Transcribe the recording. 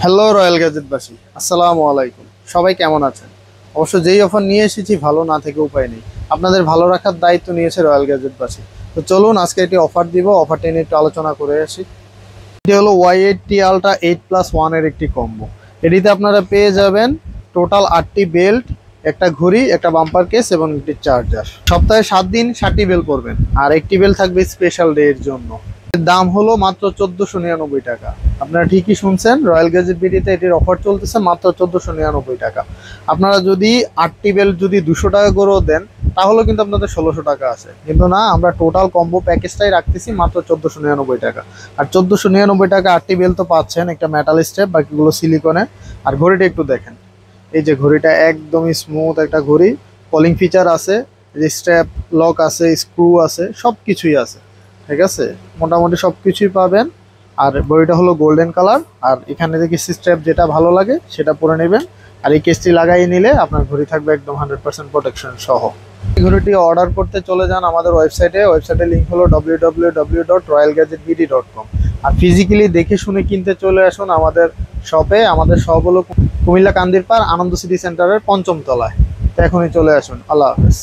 Hello royal গ্যাজেটবাসী, আসসালামু আলাইকুম। সবাই কেমন আছেন? অবশ্য যেই অফার নিয়ে এসেছি ভালো না থেকে উপায় নেই, আপনাদের ভালো রাখার দায়িত্ব নিয়েছে রয়্যাল গ্যাজেটবাসী। তো চলুন আজকে একটি অফার দিব, অফারটি নিয়ে একটু আলোচনা করে আসি। এটি হলো Y80 আলট্রা 8+1 এর একটি কম্বো। এটিতে আপনারা পেয়ে যাবেন টোটাল 8টি বেল্ট, একটা ঘড়ি, একটা বাম্পার কেস এবং একটি চার্জার। সপ্তাহে 7 দিন 7টি বেল পরবেন, আর একটি বেল থাকবে স্পেশাল ডে এর জন্য। এর দাম হলো মাত্র 1499 টাকা। আপনারা ঠিকই শুনছেন, রয়্যাল গ্যাজেট বিডিতে এটির অফার চলতেছে মাত্র 1499 টাকা। আপনারা যদি 8টি বেল যদি 200 টাকা করেও দেন তাহলে কিন্তু আপনাদের 1600 টাকা আছে, কিন্তু না, আমরা টোটাল কম্বো প্যাকেজটাই রাখতেছি মাত্র 1499 টাকা। আর 1499 টাকা 8টি বেল তো পাচ্ছেন, একটা মেটাল স্টেপ, বাকিগুলো সিলিকনের। আর ঘড়িটা একটু দেখেন, এই যে ঘড়িটা একদমই স্মুথ একটা ঘড়ি, কলিং ফিচার আছে, স্ট্র্যাপ লক আছে, স্ক্রু আছে, সব কিছুই আছে। ঠিক আছে, মোটামুটি সব কিছুই পাবেন। আর ঘড়িটা হলো গোল্ডেন কালার, আর এখানে দেখি স্ট্র্যাপ যেটা ভালো লাগে সেটা পরে নেবেন। আর এই কেসটি লাগাই নিলে আপনার ঘড়ি থাকবে একদম 100% প্রোটেকশন সহ। এই ঘড়িটি অর্ডার করতে চলে যান আমাদের ওয়েবসাইটের লিঙ্ক হলো www.royalgadgetbd.com। আর ফিজিক্যালি দেখে শুনে কিনতে চলে আসুন আমাদের শপে। আমাদের শপ হলো কুমিল্লা কান্দিরপাড় আনন্দ সিটি সেন্টারের 5ম তলায়। তো এখনই চলে আসুন। আল্লাহ হাফেজ।